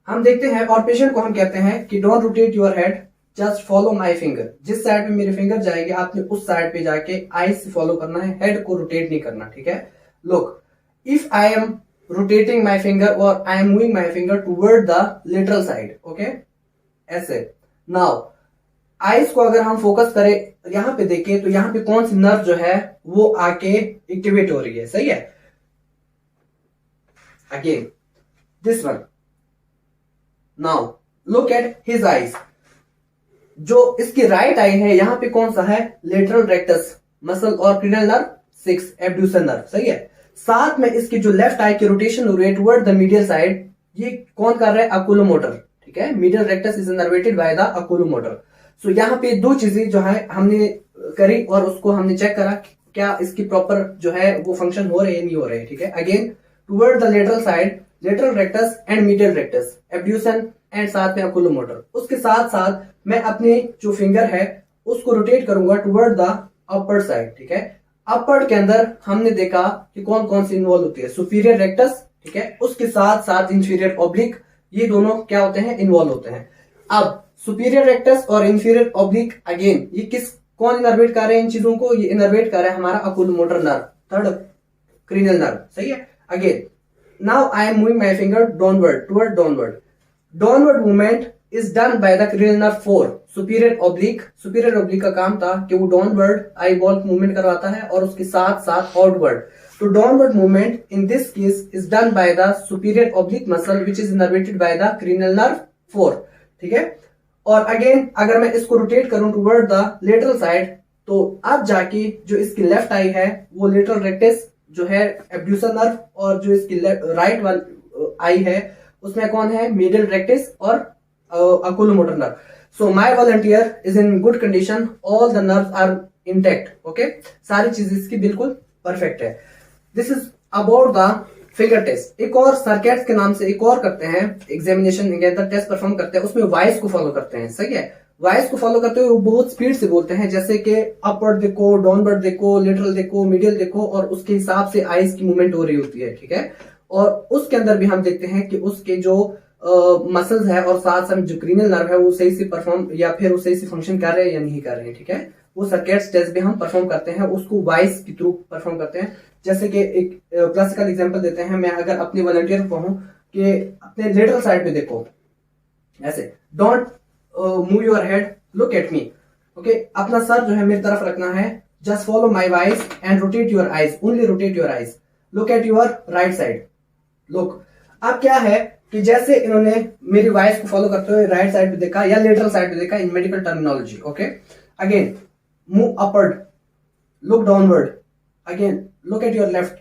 हम देखते हैं। और पेशेंट को हम कहते हैं कि don't rotate your head, just follow my finger. जिस साइड पे मेरे फिंगर जाएगी आपने उस साइड पे जाके आई से फॉलो करना है, हेड को रोटेट नहीं करना। ठीक है, look, if I am rotating my finger or I am moving my finger toward the lateral side. Okay, ऐसे. Now आइज को अगर हम फोकस करें यहां पे देखें तो यहां पे कौन सी नर्व जो है वो आके एक्टिवेट हो रही है, सही है. Again this one. Now look at his eyes. जो इसकी राइट आई है यहां पे कौन सा है, लेटरल रेक्टस मसल और क्रीनियल नर्व 6 एब्ड्यूसर नर्व, सही है. साथ में इसकी जो लेफ्ट आई की रोटेशन हो रही है टुवर्ड द मीडियल साइड, ये कौन कर रहा है, अकुलोमोटर. ठीक है, medial rectus is innervated by the oculomotor. So यहाँ पे दो चीजें जो है हमने करी और उसको हमने चेक करा क्या इसकी प्रॉपर जो है वो फंक्शन हो रहे हैं नहीं हो रहे हैं. ठीक है, again toward the lateral side lateral rectus and medial rectus abducens and साथ में अकुलोमोटर. उसके साथ साथ मैं अपने जो फिंगर है उसको रोटेट करूंगा टुवर्ड द अपर साइड. ठीक है, अपर के अंदर हमने देखा कि कौन कौन सी इन्वॉल्व होती है, सुपीरियर रेक्टस. ठीक है, उसके साथ साथ इंफीरियर ऑब्लिक, ये दोनों क्या होते हैं, इन्वॉल्व होते हैं. अब सुपीरियर रेक्टस और इंफीरियर ऑब्लिक अगेन ये कौन इनर्वेट कर रहे हैं इन चीजों को, ये इनर्वेट कर रहा है हमारा अकुलोमोटर नर्व, थर्ड क्रीनियल नर्व, सही है. Again now I am moving my finger downward toward downward. Downward movement is done by the cranial nerve 4 superior oblique. Superior oblique का काम था कि वो डाउनवर्ड आई बॉल मूवमेंट करवाता है और उसके साथ साथ आउटवर्ड. तो downward movement in this case is done by the superior oblique muscle which is innervated by the cranial nerve 4. ठीक है, और अगेन अगर मैं इसको रोटेट करूं टुवर्ड द लेटरल साइड तो अब जाके जो इसकी लेफ्ट आई है वो लेटरल रेक्टस जो है एब्ड्यूसर नर्व, और जो इसकी राइट वाली आई है उसमें कौन है, मीडियल रेक्टस और oculomotor nerve. So my volunteer is in good condition, all the nerves are intact. Okay, सारी चीजें इसकी बिल्कुल परफेक्ट है. This is about the finger test. एक और सर्केट्स के नाम से एक और करते हैं एग्जामिनेशन टेस्ट परफॉर्म करते हैं, उसमें वॉइस को फॉलो करते हैं, सही है. वॉइस को फॉलो करते हुए वो बहुत स्पीड से बोलते हैं, जैसे कि अपवर्ड देखो, डाउनवर्ड देखो, लेटरल देखो, मीडियल देखो, और उसके हिसाब से आईज की मूवमेंट हो रही होती है. ठीक है, और उसके अंदर भी हम देखते हैं कि उसके जो मसल्स है और साथ साथ जो क्रीनियल नर्व है वो सही से परफॉर्म या फिर वो सही से फंक्शन कर रहे हैं या नहीं कर रहे हैं. ठीक है, वो सर्किट्स टेस्ट भी हम परफॉर्म करते हैं, उसको वॉइस के थ्रू परफॉर्म करते हैं. जैसे कि एक क्लासिकल एग्जांपल देते हैं, मैं अगर अपने वॉलंटियर को कहूं कि अपने लेटरल साइड पे देखो, ऐसे don't move your head, look at me. Okay, अपना सर जो है मेरी तरफ रखना है, just follow my voice and rotate your eyes, only rotate your eyes, look at your right side, look. अब क्या है कि जैसे इन्होंने मेरी वॉइस को फॉलो करते हुए राइट साइड पे देखा या लेटरल साइड पे देखा in medical terminology. Okay, again move upward, look downward, again look at your left.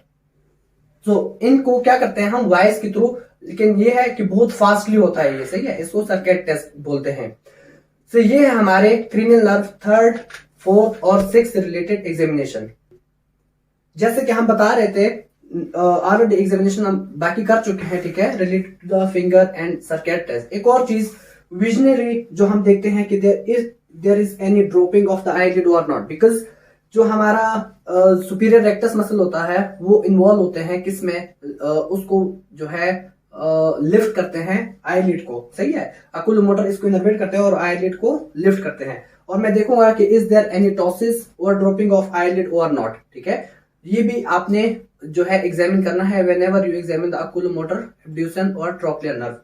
So इनको क्या करते हैं हम वॉइस के थ्रू, लेकिन ये है कि बहुत फास्टली होता है ये, सही है, इसको सर्किट टेस्ट बोलते हैं. सो ये है हमारे क्रीनियल नर्व 3rd, 4th और 6th से रिलेटेड एग्जामिनेशन. जैसे कि हम बता रहे थे ऑलरेडी एग्जामिनेशन हम बाकी कर चुके हैं. ठीक है, related to the finger and circuit test. एक और चीज विजनरी जो हम देखते हैं कि there is any dropping of the eyelid और नॉट, बिकॉज जो हमारा सुपीरियर रेक्टस मसल होता है वो इन्वॉल्व होते हैं किसमें, उसको जो है लिफ्ट करते हैं आईलिड को, सही है. अकुलोमोटर इसको इनर्वेट करते हैं और आईलिड को लिफ्ट करते हैं. और मैं देखूंगा कि इज देयर एनी टॉसिस और ड्रॉपिंग ऑफ आईलिड और नॉट. ठीक है, ये भी आपने जो है एग्जामिन करना है व्हेनेवर यू एग्जामिन द अकुलोमोटर, एब्ड्यूसन और ट्रोक्लियर नर्व.